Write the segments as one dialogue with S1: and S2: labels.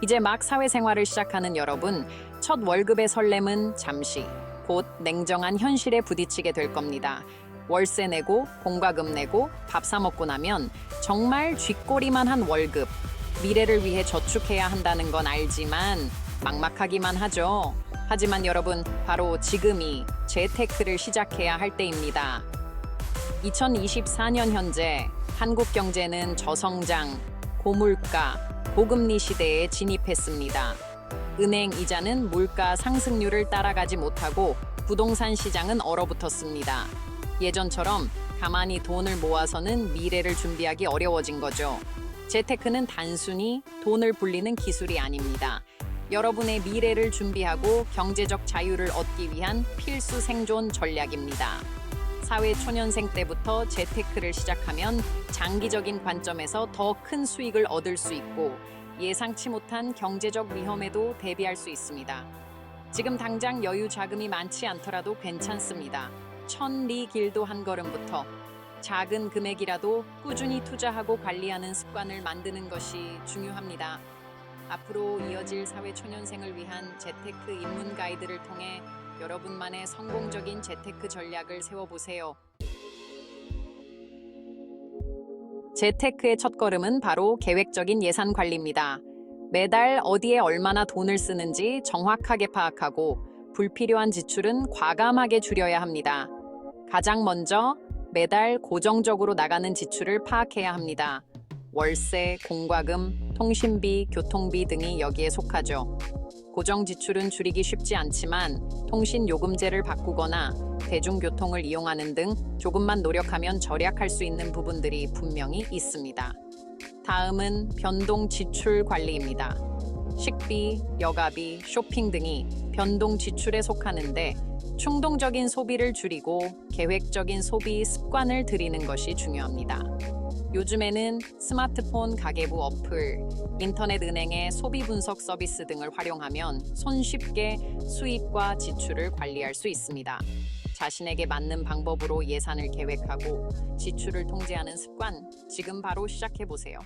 S1: 이제 막 사회생활을 시작하는 여러분, 첫 월급의 설렘은 잠시, 곧 냉정한 현실에 부딪히게 될 겁니다. 월세 내고, 공과금 내고, 밥 사 먹고 나면 정말 쥐꼬리만 한 월급, 미래를 위해 저축해야 한다는 건 알지만 막막하기만 하죠. 하지만 여러분, 바로 지금이 재테크를 시작해야 할 때입니다. 2024년 현재 한국 경제는 저성장, 고물가, 고금리 시대에 진입했습니다. 은행 이자는 물가 상승률을 따라가지 못하고 부동산 시장은 얼어붙었습니다. 예전처럼 가만히 돈을 모아서는 미래를 준비하기 어려워진 거죠. 재테크는 단순히 돈을 불리는 기술이 아닙니다. 여러분의 미래를 준비하고 경제적 자유를 얻기 위한 필수 생존 전략입니다. 사회 초년생 때부터 재테크를 시작하면 장기적인 관점에서 더 큰 수익을 얻을 수 있고 예상치 못한 경제적 위험에도 대비할 수 있습니다. 지금 당장 여유 자금이 많지 않더라도 괜찮습니다. 천리 길도 한 걸음부터 작은 금액이라도 꾸준히 투자하고 관리하는 습관을 만드는 것이 중요합니다. 앞으로 이어질 사회 초년생을 위한 재테크 입문 가이드를 통해 여러분만의 성공적인 재테크 전략을 세워보세요. 재테크의 첫걸음은 바로 계획적인 예산 관리입니다. 매달 어디에 얼마나 돈을 쓰는지 정확하게 파악하고 불필요한 지출은 과감하게 줄여야 합니다. 가장 먼저 매달 고정적으로 나가는 지출을 파악해야 합니다. 월세, 공과금, 통신비, 교통비 등이 여기에 속하죠. 고정 지출은 줄이기 쉽지 않지만 통신 요금제를 바꾸거나 대중교통을 이용하는 등 조금만 노력하면 절약할 수 있는 부분들이 분명히 있습니다. 다음은 변동 지출 관리입니다. 식비, 여가비, 쇼핑 등이 변동 지출에 속하는데 충동적인 소비를 줄이고 계획적인 소비 습관을 들이는 것이 중요합니다. 요즘에는 스마트폰 가계부 어플, 인터넷 은행의 소비 분석 서비스 등을 활용하면 손쉽게 수입과 지출을 관리할 수 있습니다. 자신에게 맞는 방법으로 예산을 계획하고 지출을 통제하는 습관, 지금 바로 시작해보세요.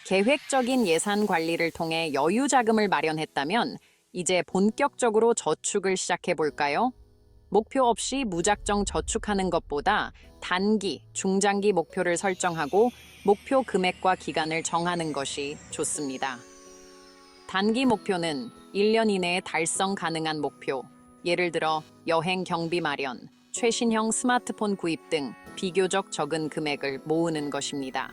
S1: 계획적인 예산 관리를 통해 여유 자금을 마련했다면 이제 본격적으로 저축을 시작해볼까요? 목표 없이 무작정 저축하는 것보다 단기, 중장기 목표를 설정하고 목표 금액과 기간을 정하는 것이 좋습니다. 단기 목표는 1년 이내에 달성 가능한 목표, 예를 들어 여행 경비 마련, 최신형 스마트폰 구입 등 비교적 적은 금액을 모으는 것입니다.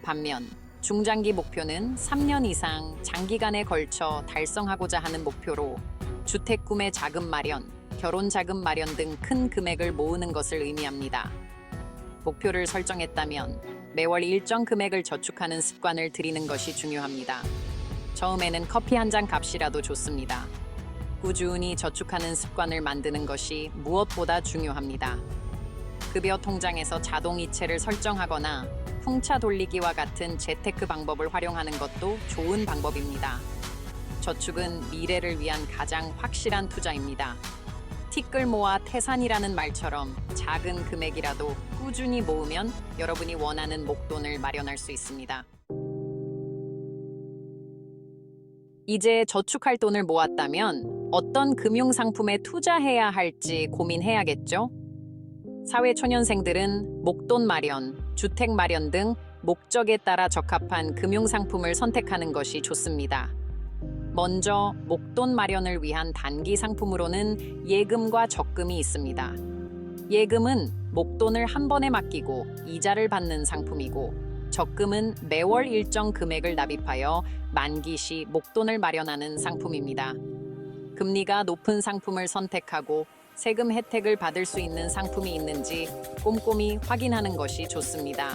S1: 반면 중장기 목표는 3년 이상 장기간에 걸쳐 달성하고자 하는 목표로 주택 구매 자금 마련, 결혼 자금 마련 등 큰 금액을 모으는 것을 의미합니다. 목표를 설정했다면 매월 일정 금액을 저축하는 습관을 들이는 것이 중요합니다. 처음에는 커피 한 잔 값이라도 좋습니다. 꾸준히 저축하는 습관을 만드는 것이 무엇보다 중요합니다. 급여 통장에서 자동 이체를 설정하거나 풍차 돌리기와 같은 재테크 방법을 활용하는 것도 좋은 방법입니다. 저축은 미래를 위한 가장 확실한 투자입니다. 티끌 모아 태산이라는 말처럼 작은 금액이라도 꾸준히 모으면 여러분이 원하는 목돈을 마련할 수 있습니다. 이제 저축할 돈을 모았다면 어떤 금융상품에 투자해야 할지 고민해야겠죠? 사회초년생들은 목돈 마련, 주택 마련 등 목적에 따라 적합한 금융상품을 선택하는 것이 좋습니다. 먼저 목돈 마련을 위한 단기 상품으로는 예금과 적금이 있습니다. 예금은 목돈을 한 번에 맡기고 이자를 받는 상품이고 적금은 매월 일정 금액을 납입하여 만기 시 목돈을 마련하는 상품입니다. 금리가 높은 상품을 선택하고 세금 혜택을 받을 수 있는 상품이 있는지 꼼꼼히 확인하는 것이 좋습니다.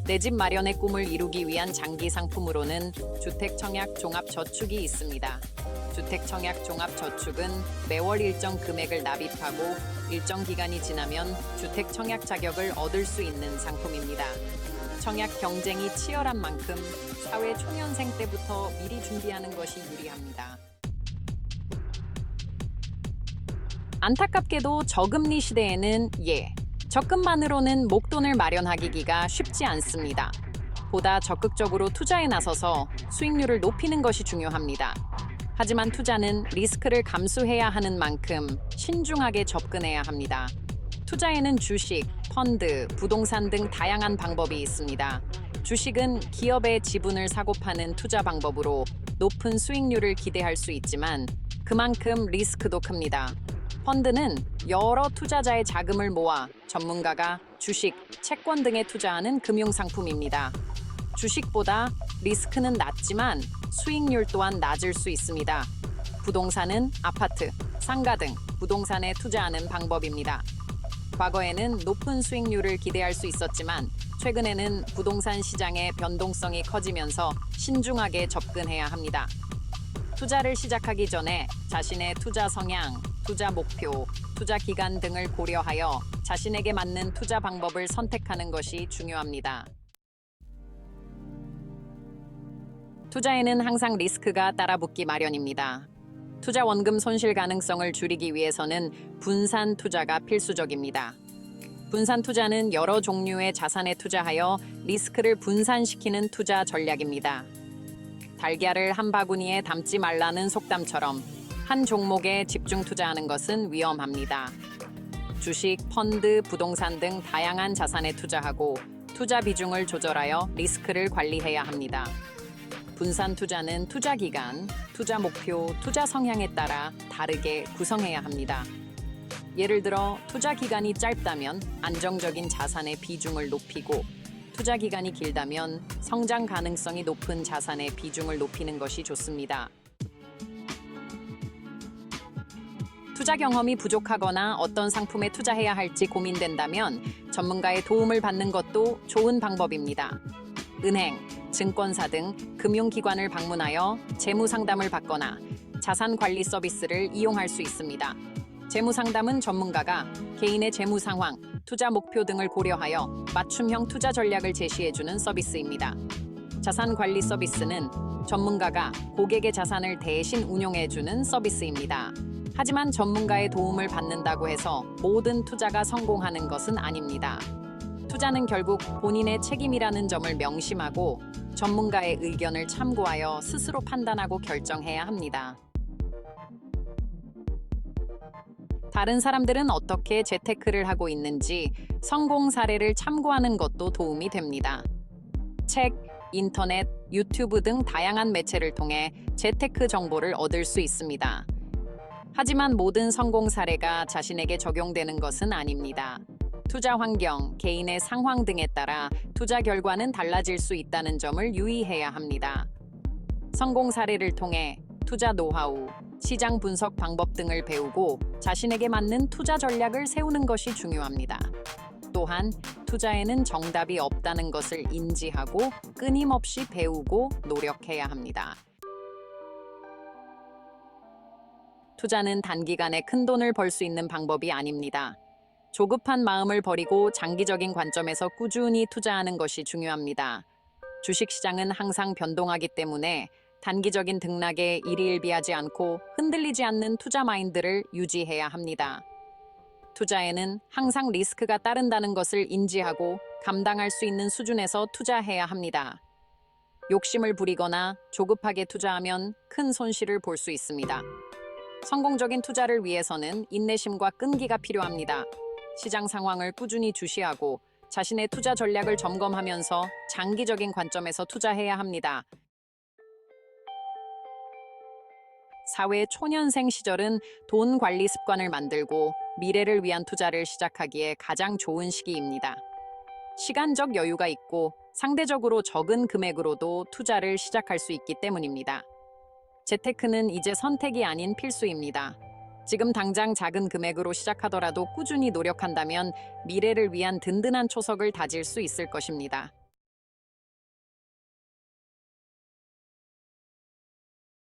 S1: 내 집 마련의 꿈을 이루기 위한 장기 상품으로는 주택청약 종합저축이 있습니다. 주택청약 종합저축은 매월 일정 금액을 납입하고 일정 기간이 지나면 주택청약 자격을 얻을 수 있는 상품입니다. 청약 경쟁이 치열한 만큼 사회 초년생 때부터 미리 준비하는 것이 유리합니다. 안타깝게도 저금리 시대에는 적금만으로는 목돈을 마련하기가 쉽지 않습니다. 보다 적극적으로 투자에 나서서 수익률을 높이는 것이 중요합니다. 하지만 투자는 리스크를 감수해야 하는 만큼 신중하게 접근해야 합니다. 투자에는 주식, 펀드, 부동산 등 다양한 방법이 있습니다. 주식은 기업의 지분을 사고 파는 투자 방법으로 높은 수익률을 기대할 수 있지만 그만큼 리스크도 큽니다. 펀드는 여러 투자자의 자금을 모아 전문가가 주식, 채권 등에 투자하는 금융상품입니다. 주식보다 리스크는 낮지만 수익률 또한 낮을 수 있습니다. 부동산은 아파트, 상가 등 부동산에 투자하는 방법입니다. 과거에는 높은 수익률을 기대할 수 있었지만 최근에는 부동산 시장의 변동성이 커지면서 신중하게 접근해야 합니다. 투자를 시작하기 전에 자신의 투자 성향, 투자 목표, 투자 기간 등을 고려하여 자신에게 맞는 투자 방법을 선택하는 것이 중요합니다. 투자에는 항상 리스크가 따라붙기 마련입니다. 투자 원금 손실 가능성을 줄이기 위해서는 분산 투자가 필수적입니다. 분산 투자는 여러 종류의 자산에 투자하여 리스크를 분산시키는 투자 전략입니다. 달걀을 한 바구니에 담지 말라는 속담처럼 한 종목에 집중 투자하는 것은 위험합니다. 주식, 펀드, 부동산 등 다양한 자산에 투자하고 투자 비중을 조절하여 리스크를 관리해야 합니다. 분산 투자는 투자 기간, 투자 목표, 투자 성향에 따라 다르게 구성해야 합니다. 예를 들어 투자 기간이 짧다면 안정적인 자산의 비중을 높이고 투자 기간이 길다면 성장 가능성이 높은 자산의 비중을 높이는 것이 좋습니다. 투자 경험이 부족하거나 어떤 상품에 투자해야 할지 고민된다면 전문가의 도움을 받는 것도 좋은 방법입니다. 은행, 증권사 등 금융기관을 방문하여 재무 상담을 받거나 자산 관리 서비스를 이용할 수 있습니다. 재무 상담은 전문가가 개인의 재무 상황, 투자 목표 등을 고려하여 맞춤형 투자 전략을 제시해주는 서비스입니다. 자산 관리 서비스는 전문가가 고객의 자산을 대신 운용해주는 서비스입니다. 하지만 전문가의 도움을 받는다고 해서 모든 투자가 성공하는 것은 아닙니다. 투자는 결국 본인의 책임이라는 점을 명심하고 전문가의 의견을 참고하여 스스로 판단하고 결정해야 합니다. 다른 사람들은 어떻게 재테크를 하고 있는지 성공 사례를 참고하는 것도 도움이 됩니다. 책, 인터넷, 유튜브 등 다양한 매체를 통해 재테크 정보를 얻을 수 있습니다. 하지만 모든 성공 사례가 자신에게 적용되는 것은 아닙니다. 투자 환경, 개인의 상황 등에 따라 투자 결과는 달라질 수 있다는 점을 유의해야 합니다. 성공 사례를 통해 투자 노하우, 시장 분석 방법 등을 배우고 자신에게 맞는 투자 전략을 세우는 것이 중요합니다. 또한 투자에는 정답이 없다는 것을 인지하고 끊임없이 배우고 노력해야 합니다. 투자는 단기간에 큰 돈을 벌 수 있는 방법이 아닙니다. 조급한 마음을 버리고 장기적인 관점에서 꾸준히 투자하는 것이 중요합니다. 주식시장은 항상 변동하기 때문에 단기적인 등락에 일희일비하지 않고 흔들리지 않는 투자 마인드를 유지해야 합니다. 투자에는 항상 리스크가 따른다는 것을 인지하고 감당할 수 있는 수준에서 투자해야 합니다. 욕심을 부리거나 조급하게 투자하면 큰 손실을 볼 수 있습니다. 성공적인 투자를 위해서는 인내심과 끈기가 필요합니다. 시장 상황을 꾸준히 주시하고 자신의 투자 전략을 점검하면서 장기적인 관점에서 투자해야 합니다. 사회 초년생 시절은 돈 관리 습관을 만들고 미래를 위한 투자를 시작하기에 가장 좋은 시기입니다. 시간적 여유가 있고 상대적으로 적은 금액으로도 투자를 시작할 수 있기 때문입니다. 재테크는 이제 선택이 아닌 필수입니다. 지금 당장 작은 금액으로 시작하더라도 꾸준히 노력한다면 미래를 위한 든든한 초석을 다질 수 있을 것입니다.